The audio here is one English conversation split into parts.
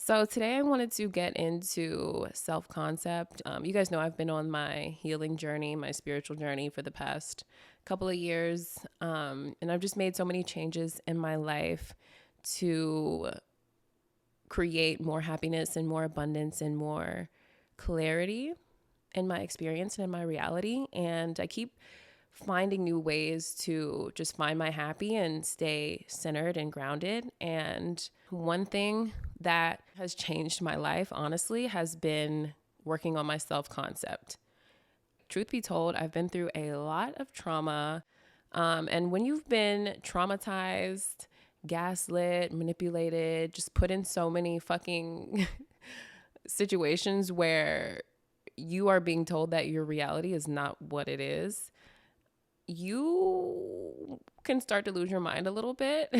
So today I wanted to get into self-concept. You guys know I've been on my healing journey, my spiritual journey for the past couple of years. And I've just made so many changes in my life to create more happiness and more abundance and more clarity in my experience and in my reality. And I keep finding new ways to just find my happy and stay centered and grounded. And one thing that has changed my life, honestly, has been working on my self-concept. Truth be told, I've been through a lot of trauma. And when you've been traumatized, gaslit, manipulated, just put in so many fucking situations where you are being told that your reality is not what it is, you can start to lose your mind a little bit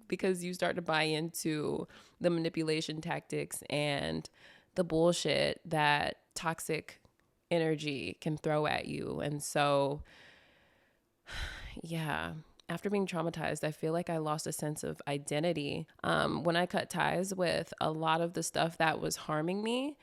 because you start to buy into the manipulation tactics and the bullshit that toxic energy can throw at you. And so, yeah, after being traumatized, I feel like I lost a sense of identity. When I cut ties with a lot of the stuff that was harming me,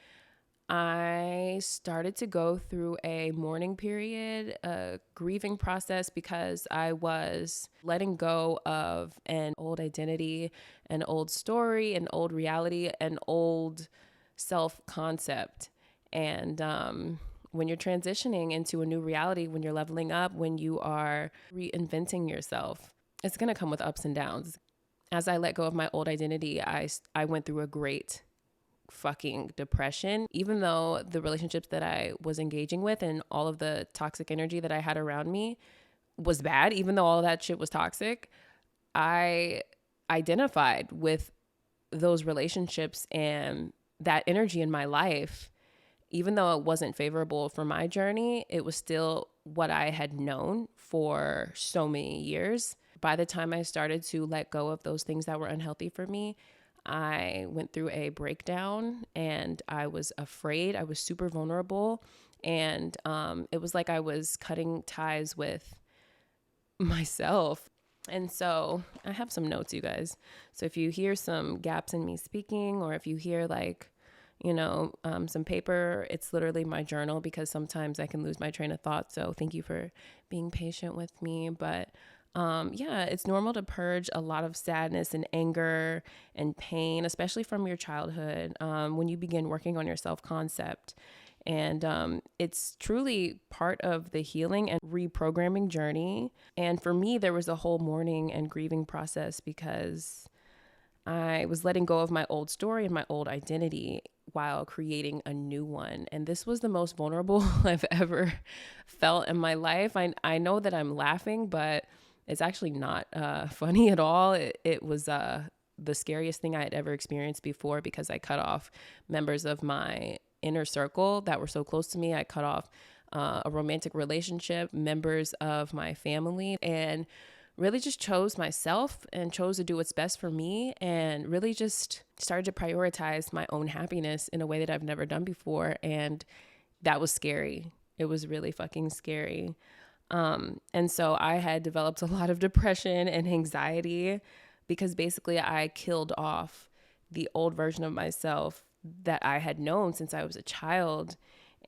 I started to go through a mourning period, a grieving process, because I was letting go of an old identity, an old story, an old reality, an old self-concept. And when you're transitioning into a new reality, when you're leveling up, when you are reinventing yourself, it's going to come with ups and downs. As I let go of my old identity, I went through a great fucking depression. Even though the relationships that I was engaging with and all of the toxic energy that I had around me was bad, even though all that shit was toxic, I identified with those relationships and that energy in my life. Even though it wasn't favorable for my journey, it was still what I had known for so many years. By the time I started to let go of those things that were unhealthy for me, I went through a breakdown and I was afraid. I was super vulnerable. And it was like I was cutting ties with myself. And so I have some notes, you guys. So if you hear some gaps in me speaking, or if you hear some paper, it's literally my journal, because sometimes I can lose my train of thought. So thank you for being patient with me. But it's normal to purge a lot of sadness and anger and pain, especially from your childhood, when you begin working on your self-concept. And it's truly part of the healing and reprogramming journey. And for me, there was a whole mourning and grieving process, because I was letting go of my old story and my old identity while creating a new one. And this was the most vulnerable I've ever felt in my life. I know that I'm laughing, but it's actually not funny at all. It was the scariest thing I had ever experienced before, because I cut off members of my inner circle that were so close to me. I cut off a romantic relationship, members of my family, and really just chose myself and chose to do what's best for me, and really just started to prioritize my own happiness in a way that I've never done before. And that was scary. It was really fucking scary. And so I had developed a lot of depression and anxiety, because basically I killed off the old version of myself that I had known since I was a child.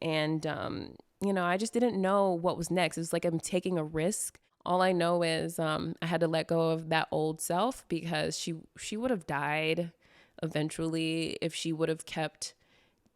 And, I just didn't know what was next. It was like I'm taking a risk. All I know is I had to let go of that old self, because she would have died eventually if she would have kept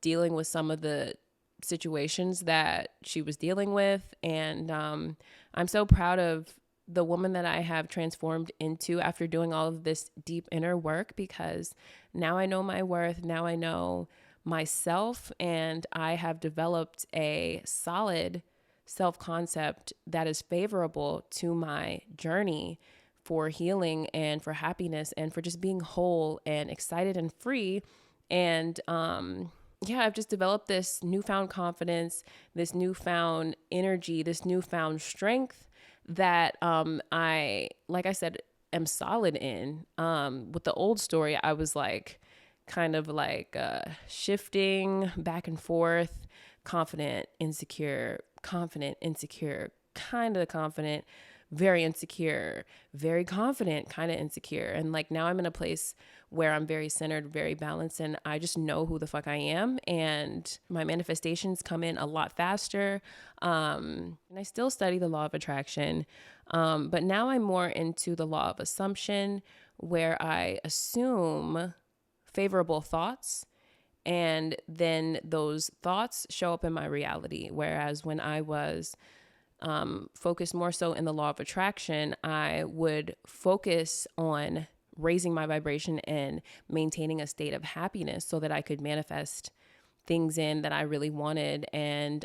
dealing with some of the situations that she was dealing with. And I'm so proud of the woman that I have transformed into after doing all of this deep inner work, because now I know my worth. Now I know myself, and I have developed a solid self-concept that is favorable to my journey for healing and for happiness and for just being whole and excited and free. And I've just developed this newfound confidence, this newfound energy, this newfound strength that like I said, am solid in. With the old story, I was like kind of like shifting back and forth, confident, insecure, kind of confident, very insecure, very confident, kind of insecure. And like now I'm in a place where I'm very centered, very balanced, and I just know who the fuck I am. And my manifestations come in a lot faster. And I still study the law of attraction. But now I'm more into the law of assumption, where I assume favorable thoughts, and then those thoughts show up in my reality. Whereas when I was focused more so in the law of attraction, I would focus on raising my vibration and maintaining a state of happiness so that I could manifest things in that I really wanted. And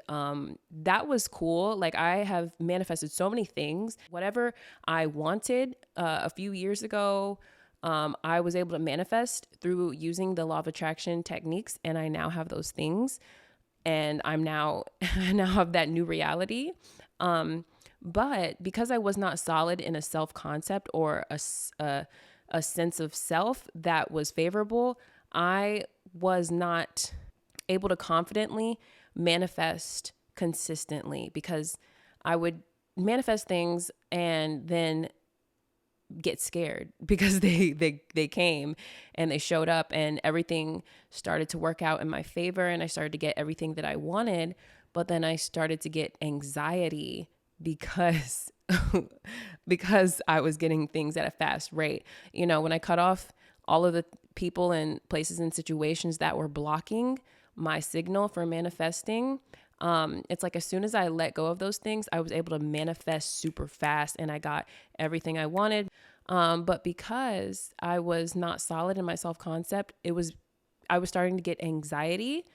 that was cool. Like I have manifested so many things. Whatever I wanted a few years ago, I was able to manifest through using the law of attraction techniques. And I now have those things. And I now have that new reality. But because I was not solid in a self-concept or a sense of self that was favorable, I was not able to confidently manifest consistently, because I would manifest things and then get scared because they came and they showed up and everything started to work out in my favor and I started to get everything that I wanted. But then I started to get anxiety because because I was getting things at a fast rate. You know, when I cut off all of the people and places and situations that were blocking my signal for manifesting, it's like as soon as I let go of those things, I was able to manifest super fast and I got everything I wanted. But because I was not solid in my self-concept, I was starting to get anxiety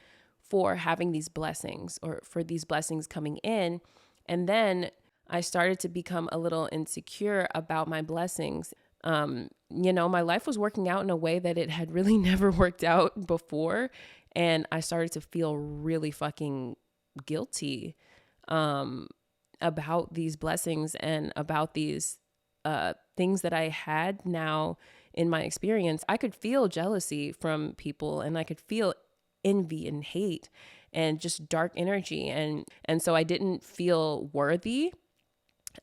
for having these blessings or for these blessings coming in. And then I started to become a little insecure about my blessings. You know, my life was working out in a way that it had really never worked out before. And I started to feel really fucking guilty about these blessings and about these things that I had now in my experience. I could feel jealousy from people and I could feel envy and hate and just dark energy. And so I didn't feel worthy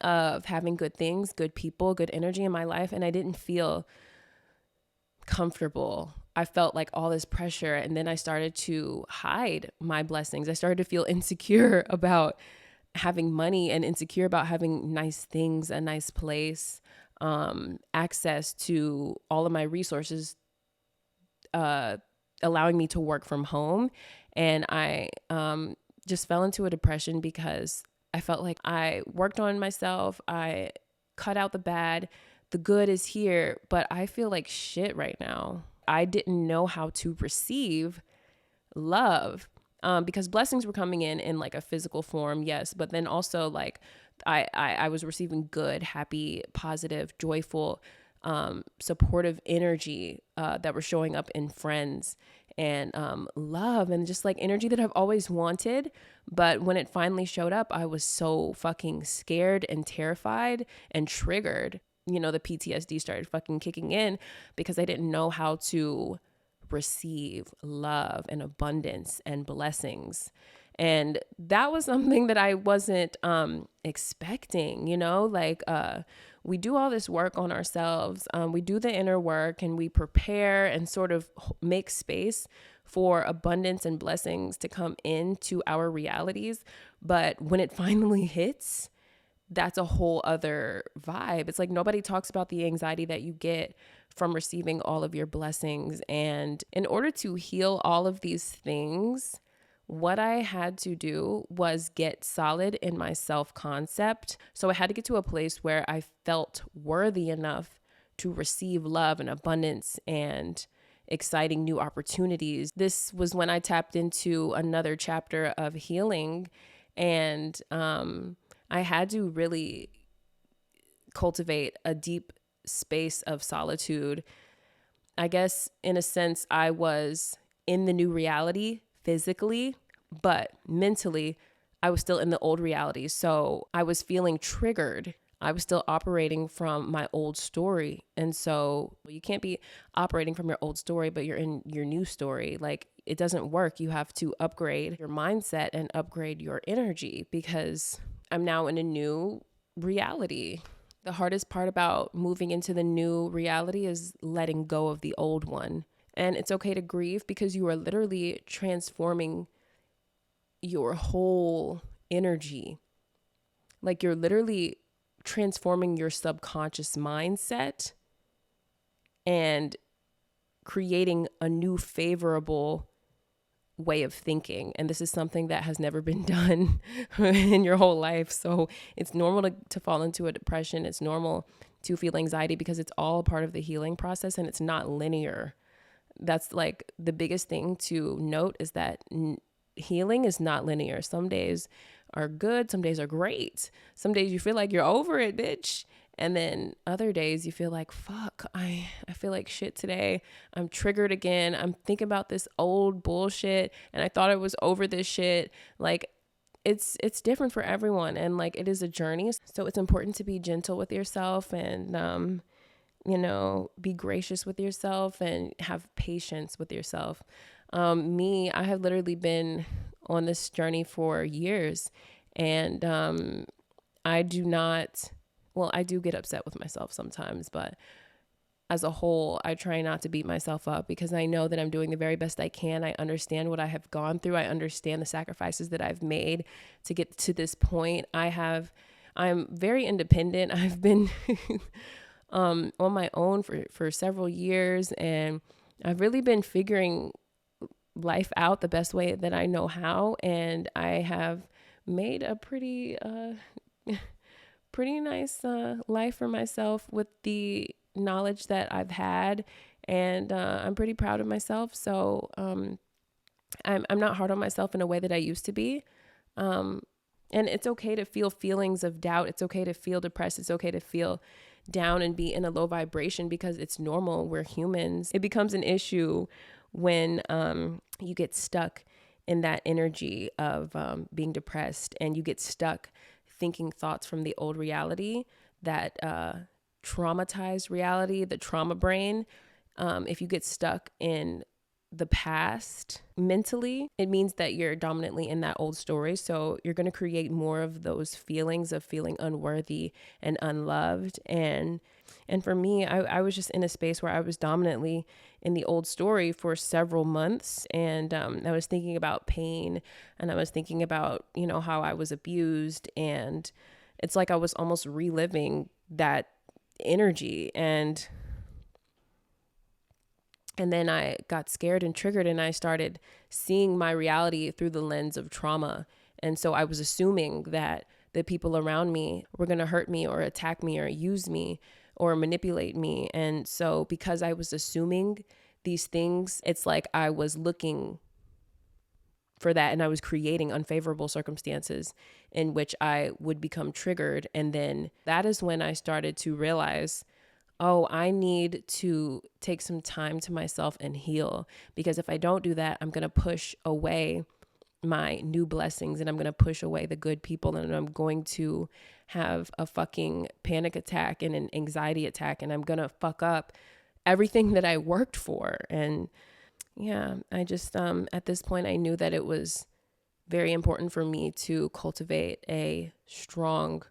of having good things, good people, good energy in my life. And I didn't feel comfortable. I felt like all this pressure. And then I started to hide my blessings. I started to feel insecure about having money and insecure about having nice things, a nice place, access to all of my resources, allowing me to work from home. And I just fell into a depression because I felt like I worked on myself. I cut out the bad. The good is here, but I feel like shit right now. I didn't know how to receive love because blessings were coming in like a physical form, yes, but then also like I was receiving good, happy, positive, joyful, supportive energy that were showing up in friends and love and just like energy that I've always wanted. But when it finally showed up, I was so fucking scared and terrified and triggered. You know, the PTSD started fucking kicking in because I didn't know how to receive love and abundance and blessings. And that was something that I wasn't expecting, you know, like we do all this work on ourselves. We do the inner work and we prepare and sort of make space for abundance and blessings to come into our realities. But when it finally hits, that's a whole other vibe. It's like nobody talks about the anxiety that you get from receiving all of your blessings. And in order to heal all of these things, what I had to do was get solid in my self-concept. So I had to get to a place where I felt worthy enough to receive love and abundance and exciting new opportunities. This was when I tapped into another chapter of healing, and I had to really cultivate a deep space of solitude. I guess in a sense, I was in the new reality physically, but mentally, I was still in the old reality. So I was feeling triggered. I was still operating from my old story. And so you can't be operating from your old story, but you're in your new story. Like it doesn't work. You have to upgrade your mindset and upgrade your energy because I'm now in a new reality. The hardest part about moving into the new reality is letting go of the old one. And it's okay to grieve because you are literally transforming your whole energy. Like you're literally transforming your subconscious mindset and creating a new favorable way of thinking. And this is something that has never been done in your whole life. So it's normal to fall into a depression. It's normal to feel anxiety because it's all part of the healing process and it's not linear. That's like the biggest thing to note is that healing is not linear. Some days are good. Some days are great. Some days you feel like you're over it, bitch. And then other days you feel like, fuck, I feel like shit today. I'm triggered again. I'm thinking about this old bullshit and I thought I was over this shit. Like it's different for everyone. And like, it is a journey. So it's important to be gentle with yourself and, be gracious with yourself and have patience with yourself. I have literally been on this journey for years and, I do get upset with myself sometimes, but as a whole, I try not to beat myself up because I know that I'm doing the very best I can. I understand what I have gone through. I understand the sacrifices that I've made to get to this point. I'm very independent. I've been on my own for several years, and I've really been figuring life out the best way that I know how. And I have made a pretty nice life for myself with the knowledge that I've had, and I'm pretty proud of myself. So I'm not hard on myself in a way that I used to be. And it's okay to feel feelings of doubt. It's okay to feel depressed. It's okay to feel down and be in a low vibration because it's normal. We're humans. It becomes an issue when you get stuck in that energy of being depressed and you get stuck thinking thoughts from the old reality, that traumatized reality, the trauma brain. If you get stuck in the past mentally, it means that you're dominantly in that old story. So you're going to create more of those feelings of feeling unworthy and unloved. And for me, I was just in a space where I was dominantly in the old story for several months. And I was thinking about pain and I was thinking about, how I was abused. And it's like I was almost reliving that energy. And then I got scared and triggered and I started seeing my reality through the lens of trauma. And so I was assuming that the people around me were going to hurt me or attack me or use me or manipulate me. And so because I was assuming these things, it's like I was looking for that and I was creating unfavorable circumstances in which I would become triggered. And then that is when I started to realize, oh, I need to take some time to myself and heal, because if I don't do that, I'm going to push away my new blessings and I'm going to push away the good people and I'm going to have a fucking panic attack and an anxiety attack and I'm going to fuck up everything that I worked for. And yeah, I just, at this point, I knew that it was very important for me to cultivate a strong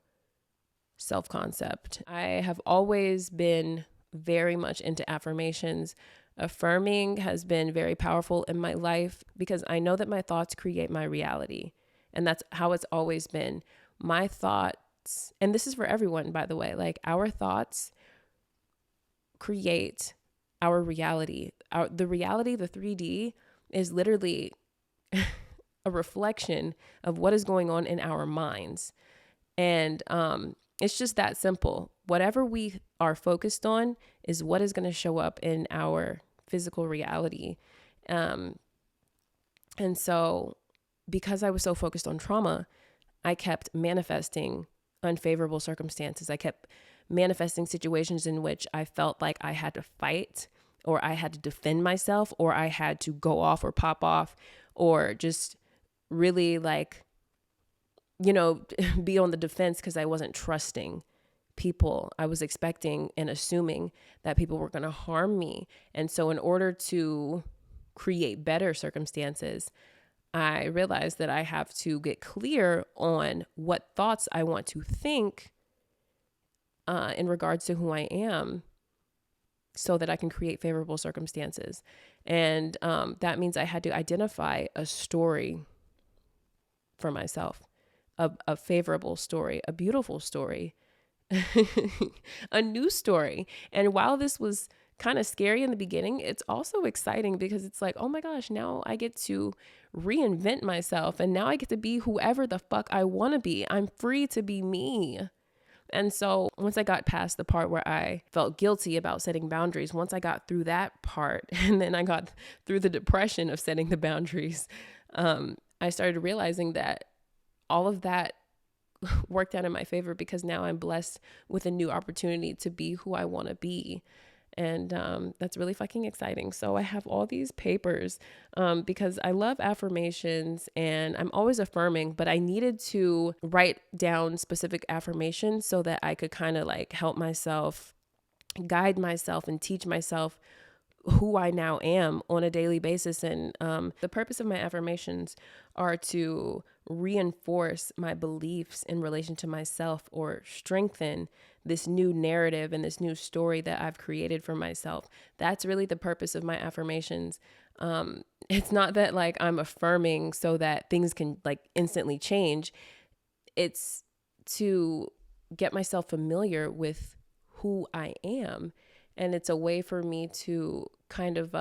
self-concept. I have always been very much into affirmations. Affirming has been very powerful in my life because I know that my thoughts create my reality. And that's how it's always been. My thoughts, and this is for everyone, by the way, like our thoughts create our reality. The reality, the 3D, is literally a reflection of what is going on in our minds. And it's just that simple. Whatever we are focused on is what is going to show up in our physical reality. And so because I was so focused on trauma, I kept manifesting unfavorable circumstances. I kept manifesting situations in which I felt like I had to fight or I had to defend myself or I had to go off or pop off or just really be on the defense because I wasn't trusting people. I was expecting and assuming that people were going to harm me. And so in order to create better circumstances, I realized that I have to get clear on what thoughts I want to think in regards to who I am so that I can create favorable circumstances. And that means I had to identify a story for myself, a favorable story, a beautiful story, a new story. And while this was kind of scary in the beginning, it's also exciting because it's like, oh my gosh, now I get to reinvent myself and now I get to be whoever the fuck I want to be. I'm free to be me. And so once I got past the part where I felt guilty about setting boundaries, once I got through that part, and then I got through the depression of setting the boundaries, I started realizing that all of that worked out in my favor because now I'm blessed with a new opportunity to be who I want to be. And that's really fucking exciting. So I have all these papers because I love affirmations and I'm always affirming, but I needed to write down specific affirmations so that I could kind of like help myself, guide myself, and teach myself who I now am on a daily basis. And the purpose of my affirmations are to reinforce my beliefs in relation to myself or strengthen this new narrative and this new story that I've created for myself. That's really the purpose of my affirmations. It's not that like I'm affirming so that things can like instantly change. It's to get myself familiar with who I am. And it's a way for me to kind of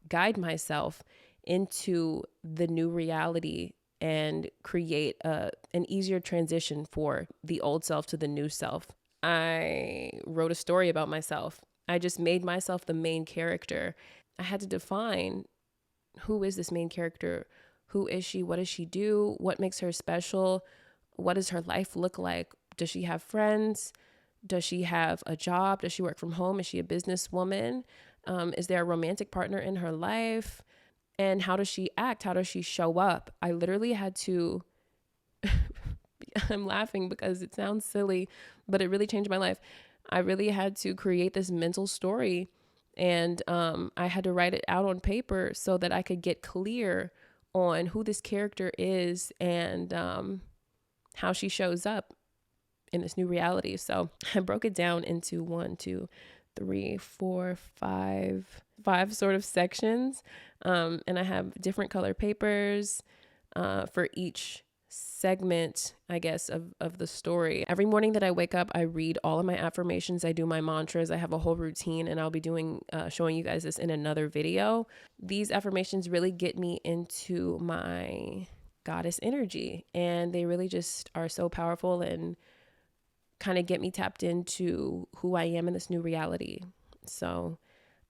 guide myself into the new reality and create an easier transition for the old self to the new self. I wrote a story about myself. I just made myself the main character. I had to define, who is this main character? Who is she? What does she do? What makes her special? What does her life look like? Does she have friends? Does she have a job? Does she work from home? Is she a businesswoman? Is there a romantic partner in her life? And how does she act? How does she show up? I literally had to, I'm laughing because it sounds silly, but it really changed my life. I really had to create this mental story and I had to write it out on paper so that I could get clear on who this character is and how she shows up in this new reality. So I broke it down into 5 sort of sections. And I have different color papers for each segment, I guess, of the story. Every morning that I wake up, I read all of my affirmations. I do my mantras. I have a whole routine, and I'll be showing you guys this in another video. These affirmations really get me into my goddess energy, and they really just are so powerful and kind of get me tapped into who I am in this new reality. So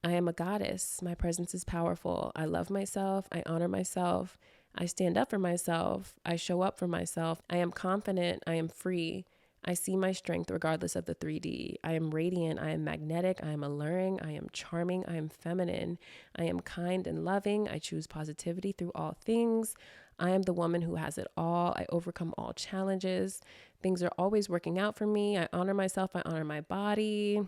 I am a goddess. My presence is powerful. I love myself. I honor myself. I stand up for myself. I show up for myself. I am confident. I am free. I see my strength regardless of the 3D. I am radiant. I am magnetic. I am alluring. I am charming. I am feminine. I am kind and loving. I choose positivity through all things. I am the woman who has it all. I overcome all challenges. Things are always working out for me. I honor myself. I honor my body.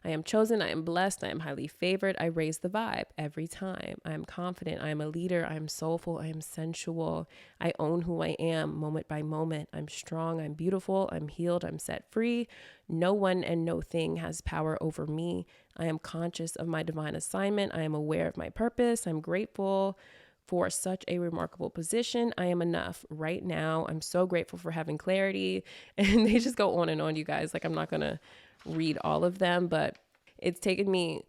I am chosen. I am blessed. I am highly favored. I raise the vibe every time. I am confident. I am a leader. I am soulful. I am sensual. I own who I am moment by moment. I'm strong. I'm beautiful. I'm healed. I'm set free. No one and no thing has power over me. I am conscious of my divine assignment. I am aware of my purpose. I'm grateful for such a remarkable position. I am enough right now. I'm so grateful for having clarity. And they just go on, you guys. Like, I'm not going to read all of them, but it's taken me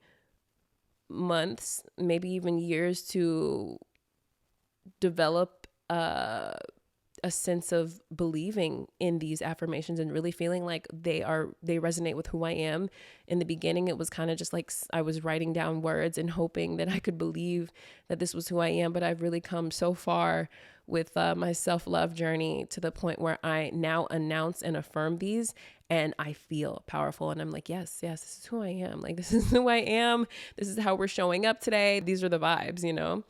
months, maybe even years to develop a sense of believing in these affirmations and really feeling like they resonate with who I am. In the beginning, it was kind of just like I was writing down words and hoping that I could believe that this was who I am. But I've really come so far with my self-love journey to the point where I now announce and affirm these and I feel powerful. And I'm like, yes, this is who I am. Like, this is who I am. This is how we're showing up today. These are the vibes, you know?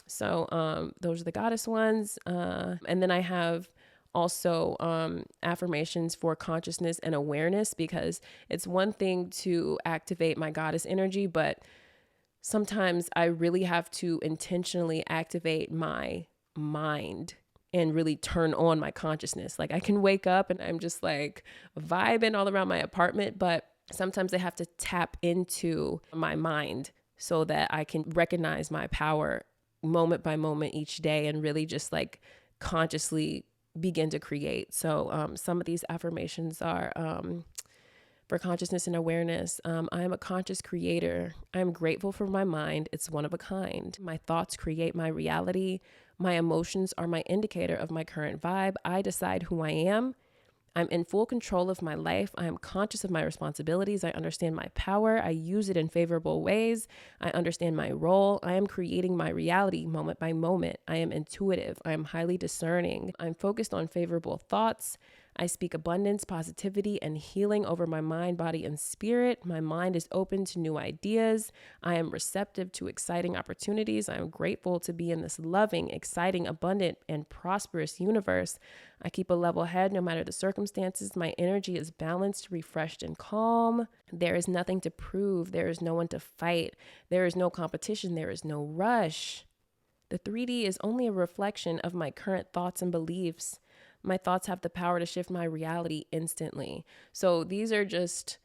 So those are the goddess ones. And then I have also affirmations for consciousness and awareness, because it's one thing to activate my goddess energy, but sometimes I really have to intentionally activate my mind and really turn on my consciousness. Like I can wake up and I'm just like vibing all around my apartment, but sometimes I have to tap into my mind so that I can recognize my power moment by moment each day and really just like consciously begin to create. So some of these affirmations are for consciousness and awareness. I am a conscious creator. I am grateful for my mind. It's one of a kind. My thoughts create my reality. My emotions are my indicator of my current vibe. I decide who I am. I'm in full control of my life. I am conscious of my responsibilities. I understand my power. I use it in favorable ways. I understand my role. I am creating my reality moment by moment. I am intuitive. I am highly discerning. I'm focused on favorable thoughts. I speak abundance, positivity, and healing over my mind, body, and spirit. My mind is open to new ideas. I am receptive to exciting opportunities. I am grateful to be in this loving, exciting, abundant, and prosperous universe. I keep a level head no matter the circumstances. My energy is balanced, refreshed, and calm. There is nothing to prove. There is no one to fight. There is no competition. There is no rush. The 3D is only a reflection of my current thoughts and beliefs. My thoughts have the power to shift my reality instantly. So these are just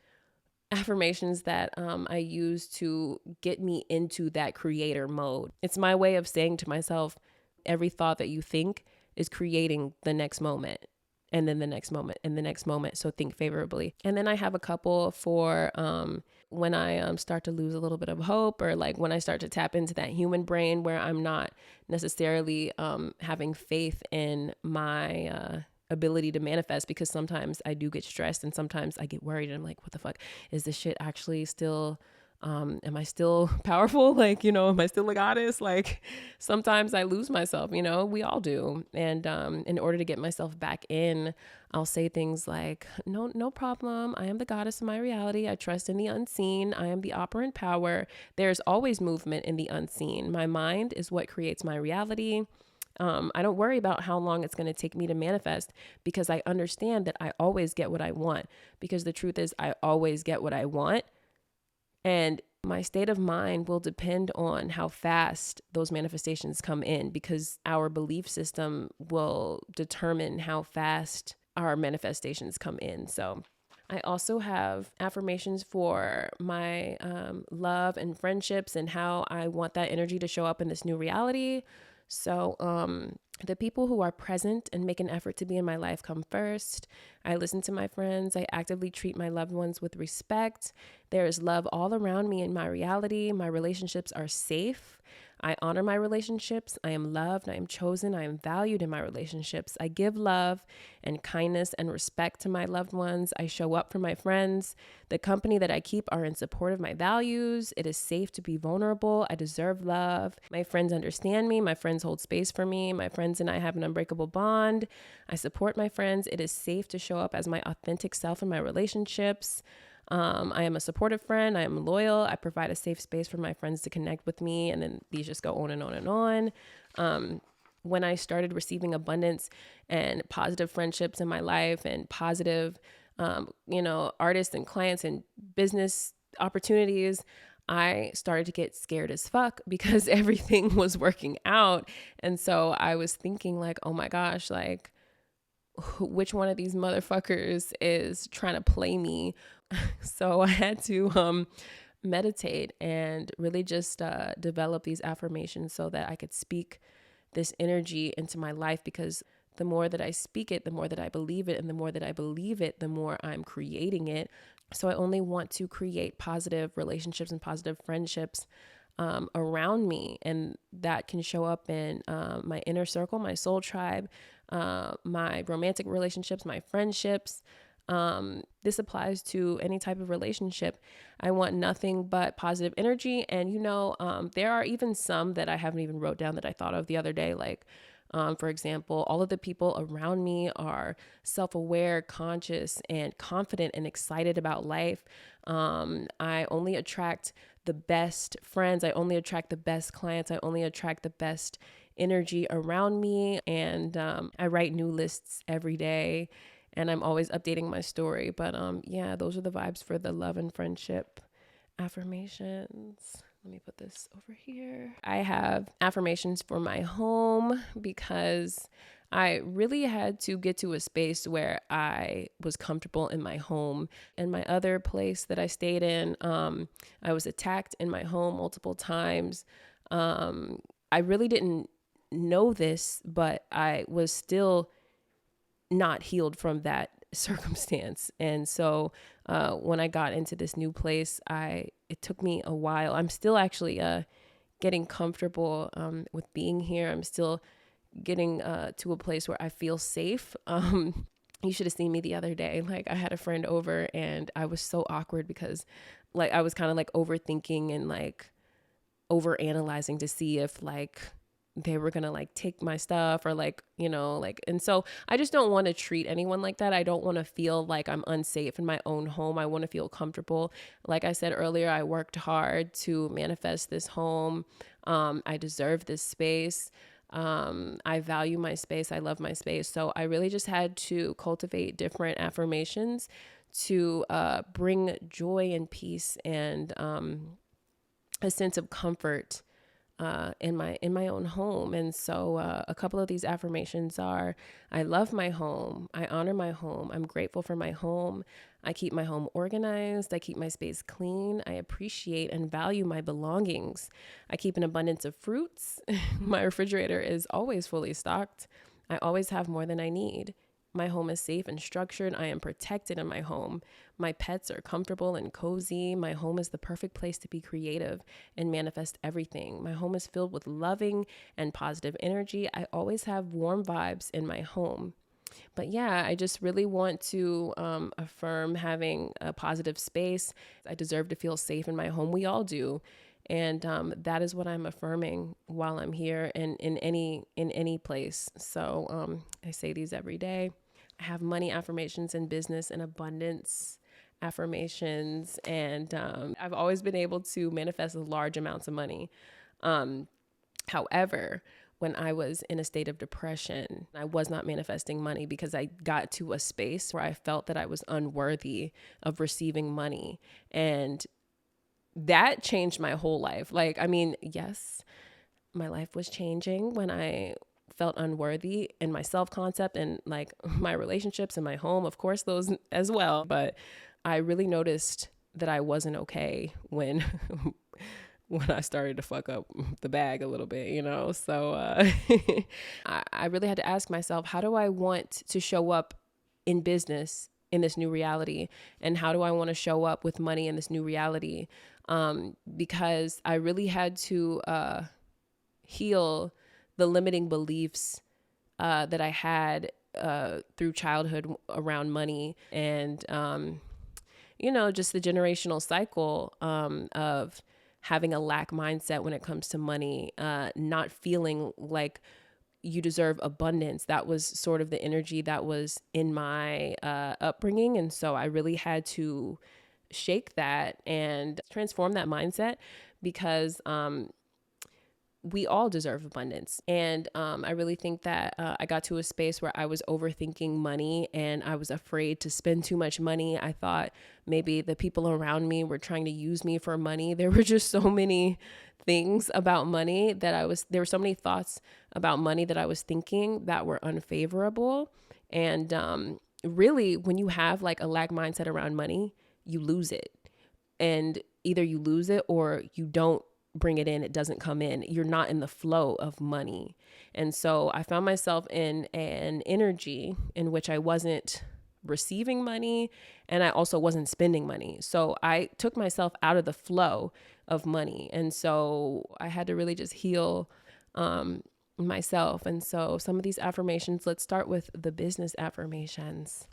affirmations that I use to get me into that creator mode. It's my way of saying to myself, every thought that you think is creating the next moment, and then the next moment and the next moment. So think favorably. And then I have a couple for when I start to lose a little bit of hope, or like when I start to tap into that human brain where I'm not necessarily having faith in my ability to manifest, because sometimes I do get stressed and sometimes I get worried and I'm like, what the fuck, is this shit actually still am I still powerful? Like, am I still a goddess? Like sometimes I lose myself, we all do. And in order to get myself back in, I'll say things like, no problem. I am the goddess of my reality. I trust in the unseen. I am the operant power. There's always movement in the unseen. My mind is what creates my reality. I don't worry about how long it's going to take me to manifest, because I understand that I always get what I want, because the truth is I always get what I want. And my state of mind will depend on how fast those manifestations come in, because our belief system will determine how fast our manifestations come in. So I also have affirmations for my love and friendships and how I want that energy to show up in this new reality. So the people who are present and make an effort to be in my life come first. I listen to my friends. I actively treat my loved ones with respect. There is love all around me in my reality. My relationships are safe. I honor my relationships. I am loved. I am chosen. I am valued in my relationships. I give love and kindness and respect to my loved ones. I show up for my friends. The company that I keep are in support of my values. It is safe to be vulnerable. I deserve love. My friends understand me. My friends hold space for me. My friends and I have an unbreakable bond. I support my friends. It is safe to show up as my authentic self in my relationships. I am a supportive friend. I am loyal. I provide a safe space for my friends to connect with me. And then these just go on and on and on. When I started receiving abundance and positive friendships in my life and positive, artists and clients and business opportunities, I started to get scared as fuck because everything was working out. And so I was thinking like, oh my gosh, like, which one of these motherfuckers is trying to play me? So I had to meditate and really just develop these affirmations so that I could speak this energy into my life, because the more that I speak it, the more that I believe it, and the more that I believe it, the more I'm creating it. So I only want to create positive relationships and positive friendships around me, and that can show up in my inner circle, my soul tribe, my romantic relationships, my friendships. This applies to any type of relationship. I want nothing but positive energy. And, there are even some that I haven't even wrote down that I thought of the other day. Like, for example, all of the people around me are self-aware, conscious, and confident and excited about life. I only attract the best friends. I only attract the best clients. I only attract the best energy around me. And I write new lists every day, and I'm always updating my story. But those are the vibes for the love and friendship affirmations. Let me put this over here. I have affirmations for my home, because I really had to get to a space where I was comfortable in my home. In my other place that I stayed in, I was attacked in my home multiple times. I really didn't know this, but I was still not healed from that circumstance. And so when I got into this new place, it took me a while. I'm still actually getting comfortable with being here. I'm still getting to a place where I feel safe. You should have seen me the other day. Like, I had a friend over and I was so awkward because like I was kind of like overthinking and like over analyzing to see if like they were gonna like take my stuff or like, like, and so I just don't want to treat anyone like that. I don't want to feel like I'm unsafe in my own home. I want to feel comfortable. Like I said earlier, I worked hard to manifest this home. I deserve this space. I value my space. I love my space. So I really just had to cultivate different affirmations to bring joy and peace and a sense of comfort in my own home. And so a couple of these affirmations are: I love my home. I honor my home. I'm grateful for my home. I keep my home organized. I keep my space clean. I appreciate and value my belongings. I keep an abundance of fruits. My refrigerator is always fully stocked. I always have more than I need. My home is safe and structured. I am protected in my home. My pets are comfortable and cozy. My home is the perfect place to be creative and manifest everything. My home is filled with loving and positive energy. I always have warm vibes in my home. But yeah, I just really want to affirm having a positive space. I deserve to feel safe in my home. We all do. And that is what I'm affirming while I'm here and in any place. So I say these every day. I have money affirmations in business and abundance affirmations. And I've always been able to manifest large amounts of money. However, when I was in a state of depression, I was not manifesting money because I got to a space where I felt that I was unworthy of receiving money. And that changed my whole life. Like, I mean, yes, my life was changing when I felt unworthy in my self-concept and like my relationships and my home, of course, those as well. But I really noticed that I wasn't okay when I started to fuck up the bag a little bit, So I really had to ask myself, how do I want to show up in business in this new reality? And how do I want to show up with money in this new reality? Because I really had to heal the limiting beliefs that I had through childhood around money and, just the generational cycle of having a lack mindset when it comes to money, not feeling like you deserve abundance. That was sort of the energy that was in my upbringing. And so I really had to shake that and transform that mindset because we all deserve abundance. And I really think that I got to a space where I was overthinking money and I was afraid to spend too much money. I thought maybe the people around me were trying to use me for money. There were just so many things about money there were so many thoughts about money that I was thinking that were unfavorable. And really, when you have like a lack mindset around money, you lose it. And either you lose it or you don't bring it in, it doesn't come in. You're not in the flow of money. And so I found myself in an energy in which I wasn't receiving money and I also wasn't spending money. So I took myself out of the flow of money. And so I had to really just heal myself. And so some of these affirmations, let's start with the business affirmations.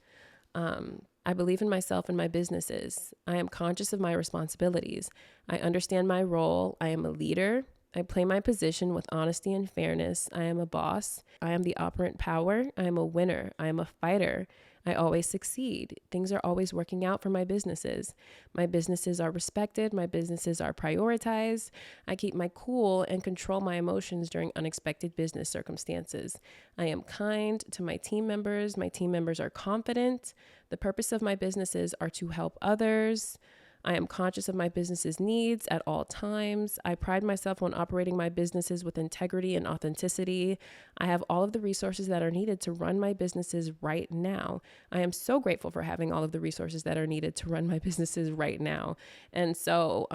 I believe in myself and my businesses. I am conscious of my responsibilities. I understand my role. I am a leader. I play my position with honesty and fairness. I am a boss. I am the operant power. I am a winner. I am a fighter. I always succeed. Things are always working out for my businesses. My businesses are respected. My businesses are prioritized. I keep my cool and control my emotions during unexpected business circumstances. I am kind to my team members. My team members are confident. The purpose of my businesses are to help others. I am conscious of my business's needs at all times. I pride myself on operating my businesses with integrity and authenticity. I have all of the resources that are needed to run my businesses right now. I am so grateful for having all of the resources that are needed to run my businesses right now. And so,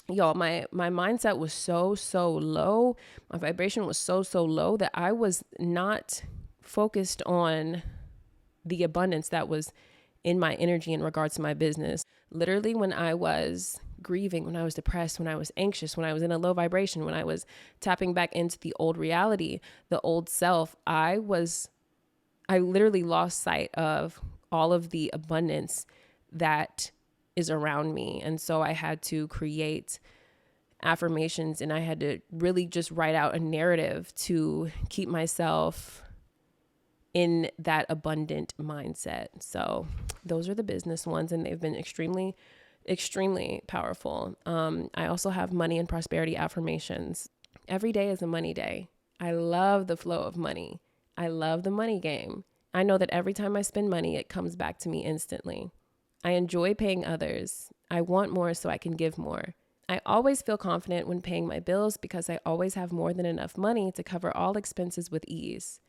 y'all, my mindset was so low. My vibration was so low that I was not focused on the abundance that was in my energy in regards to my business. Literally, when I was grieving, when I was depressed, when I was anxious, when I was in a low vibration, when I was tapping back into the old reality, the old self, I literally lost sight of all of the abundance that is around me. And so I had to create affirmations, and I had to really just write out a narrative to keep myself in that abundant mindset. So those are the business ones, and they've been extremely powerful. I also have money and prosperity affirmations. Every day is a money day. I love the flow of money. I love the money game. I know that every time I spend money, it comes back to me instantly. I enjoy paying others. I want more so I can give more. I always feel confident when paying my bills because I always have more than enough money to cover all expenses with ease.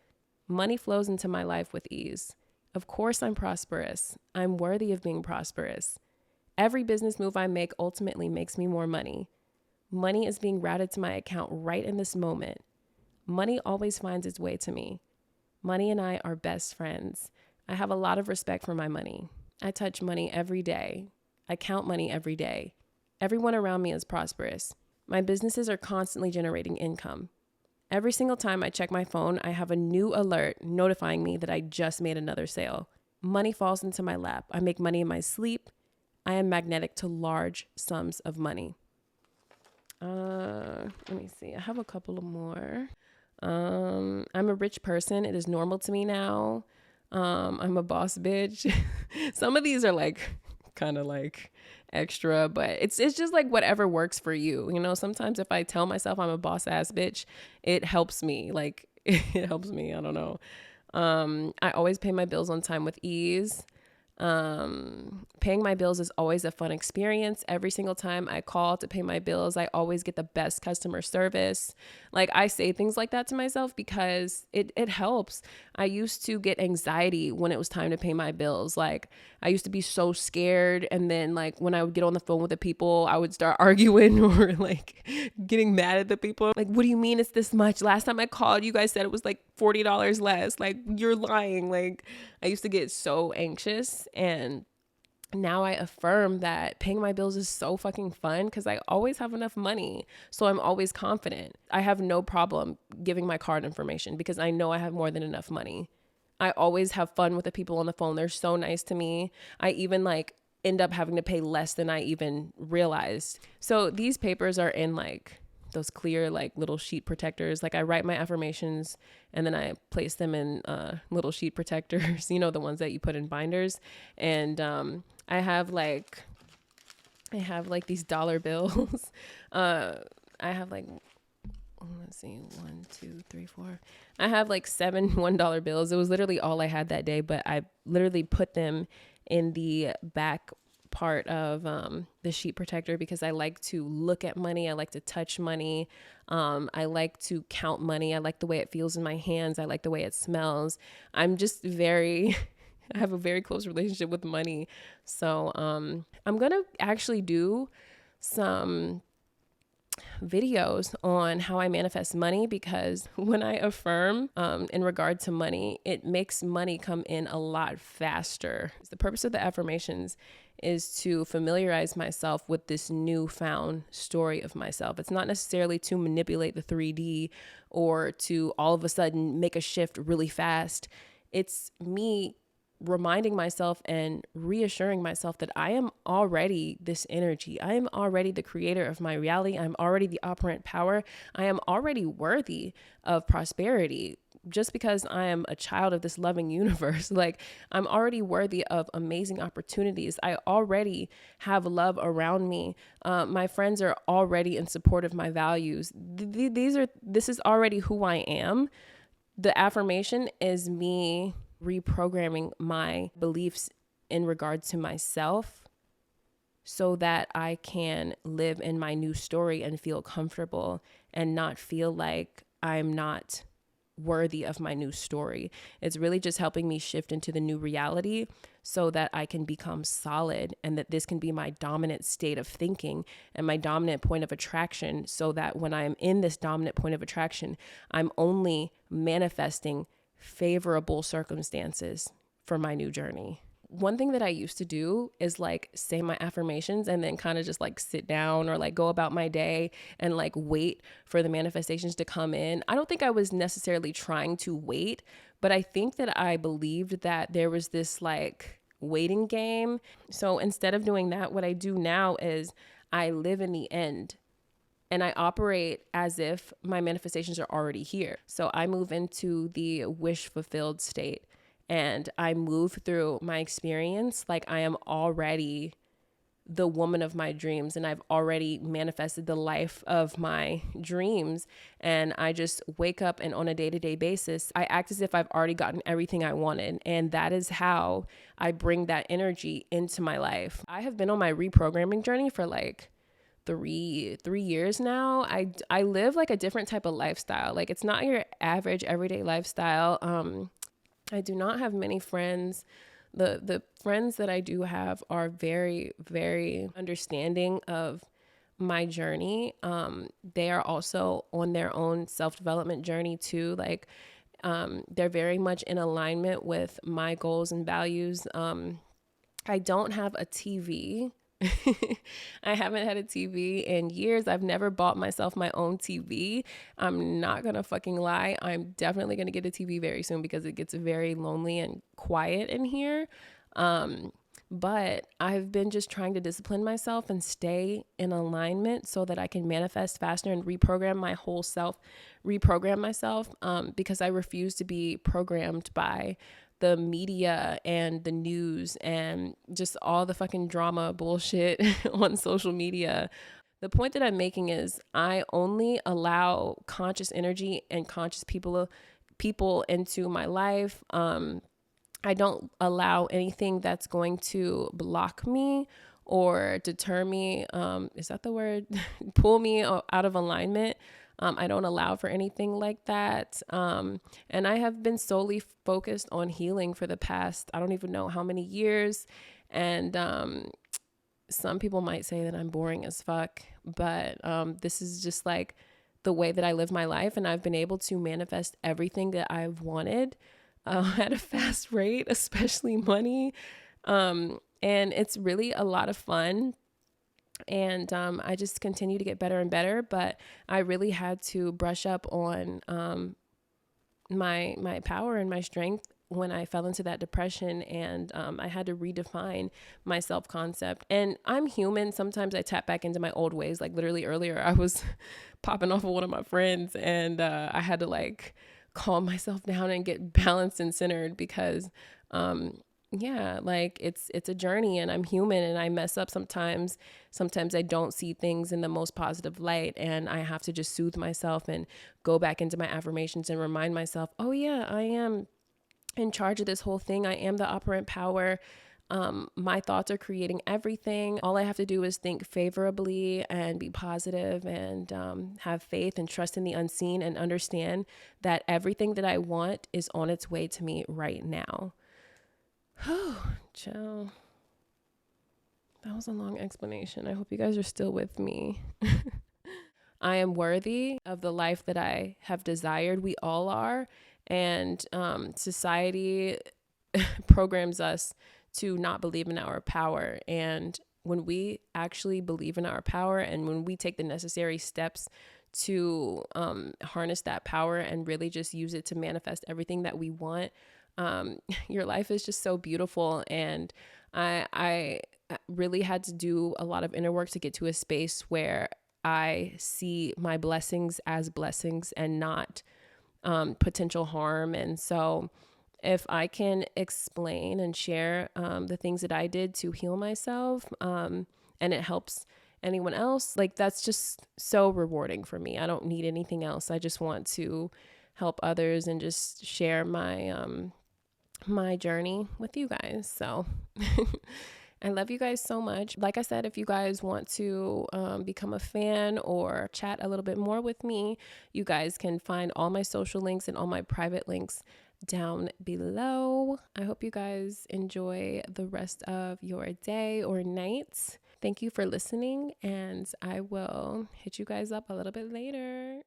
Money flows into my life with ease. Of course, I'm prosperous. I'm worthy of being prosperous. Every business move I make ultimately makes me more money. Money is being routed to my account right in this moment. Money always finds its way to me. Money and I are best friends. I have a lot of respect for my money. I touch money every day. I count money every day. Everyone around me is prosperous. My businesses are constantly generating income. Every single time I check my phone, I have a new alert notifying me that I just made another sale. Money falls into my lap. I make money in my sleep. I am magnetic to large sums of money. Let me see. I have a couple of more. I'm a rich person. It is normal to me now. I'm a boss bitch. Some of these are like kind of like extra, but it's just like whatever works for you. You know, sometimes if I tell myself I'm a boss ass bitch, it helps me. Like it helps me. I don't know. I always pay my bills on time with ease. Paying my bills is always a fun experience. Every single time I call to pay my bills, I always get the best customer service. Like I say things like that to myself because it helps. I used to get anxiety when it was time to pay my bills. Like I used to be so scared. And then like when I would get on the phone with the people, I would start arguing or like getting mad at the people. Like, what do you mean it's this much? Last time I called, you guys said it was like $40 less. Like you're lying. Like I used to get so anxious, and now I affirm that paying my bills is so fucking fun because I always have enough money. So I'm always confident. I have no problem giving my card information because I know I have more than enough money. I always have fun with the people on the phone. They're so nice to me. I even like end up having to pay less than I even realized. So these papers are in like those clear like little sheet protectors. Like I write my affirmations and then I place them in little sheet protectors, you know, the ones that you put in binders. And I have like these dollar bills. I have like, let's see, 1, 2, 3, 4. I have like 7 $1 bills. It was literally all I had that day, but I literally put them in the back part of the sheet protector because I like to look at money. I like to touch money. I like to count money. I like the way it feels in my hands. I like the way it smells. I'm just I have a very close relationship with money. So I'm going to actually do some videos on how I manifest money, because when I affirm in regard to money, it makes money come in a lot faster. The purpose of the affirmations is to familiarize myself with this newfound story of myself. It's not necessarily to manipulate the 3D or to all of a sudden make a shift really fast. It's me reminding myself and reassuring myself that I am already this energy. I am already the creator of my reality. I'm already the operant power. I am already worthy of prosperity just because I am a child of this loving universe. Like I'm already worthy of amazing opportunities. I already have love around me. My friends are already in support of my values. This is already who I am. The affirmation is me reprogramming my beliefs in regard to myself so that I can live in my new story and feel comfortable and not feel like I'm not worthy of my new story. It's really just helping me shift into the new reality so that I can become solid, and that this can be my dominant state of thinking and my dominant point of attraction, so that when I'm in this dominant point of attraction, I'm only manifesting favorable circumstances for my new journey. One thing that I used to do is like say my affirmations and then kind of just like sit down or like go about my day and like wait for the manifestations to come in. I don't think I was necessarily trying to wait, but I think that I believed that there was this like waiting game. So instead of doing that, what I do now is I live in the end and I operate as if my manifestations are already here. So I move into the wish fulfilled state. And I move through my experience like I am already the woman of my dreams, and I've already manifested the life of my dreams. And I just wake up, and on a day-to-day basis, I act as if I've already gotten everything I wanted. And that is how I bring that energy into my life. I have been on my reprogramming journey for like three years now. I live like a different type of lifestyle. Like it's not your average everyday lifestyle. I do not have many friends. The friends that I do have are very, very understanding of my journey. They are also on their own self-development journey too. Like, they're very much in alignment with my goals and values. I don't have a TV. I haven't had a TV in years. I've never bought myself my own TV. I'm not going to fucking lie. I'm definitely going to get a TV very soon because it gets very lonely and quiet in here. But I've been just trying to discipline myself and stay in alignment so that I can manifest faster and reprogram my whole self, reprogram myself, because I refuse to be programmed by the media and the news and just all the fucking drama bullshit on social media. The point that I'm making is I only allow conscious energy and conscious people into my life. I don't allow anything that's going to block me or deter me. Is that the word? Pull me out of alignment. I don't allow for anything like that. And I have been solely focused on healing for the past, I don't even know how many years. And some people might say that I'm boring as fuck, but this is just like the way that I live my life. And I've been able to manifest everything that I've wanted at a fast rate, especially money. And it's really a lot of fun. And I just continue to get better and better, but I really had to brush up on my power and my strength when I fell into that depression, and I had to redefine my self-concept. And I'm human. Sometimes I tap back into my old ways. Like literally earlier, I was popping off of one of my friends, and I had to like calm myself down and get balanced and centered because yeah, like it's a journey, and I'm human and I mess up sometimes. Sometimes I don't see things in the most positive light, and I have to just soothe myself and go back into my affirmations and remind myself, oh yeah, I am in charge of this whole thing. I am the operant power. My thoughts are creating everything. All I have to do is think favorably and be positive and have faith and trust in the unseen, and understand that everything that I want is on its way to me right now. Chill. That was a long explanation. I hope you guys are still with me. I am worthy of the life that I have desired. We all are. And society programs us to not believe in our power. And when we actually believe in our power, and when we take the necessary steps to harness that power and really just use it to manifest everything that we want, your life is just so beautiful. And I really had to do a lot of inner work to get to a space where I see my blessings as blessings and not potential harm. And so if I can explain and share the things that I did to heal myself, and it helps anyone else, like that's just so rewarding for me. I don't need anything else. I just want to help others and just share my my journey with you guys. So I love you guys so much. Like I said, if you guys want to become a fan or chat a little bit more with me, you guys can find all my social links and all my private links down below. I hope you guys enjoy the rest of your day or night. Thank you for listening, and I will hit you guys up a little bit later.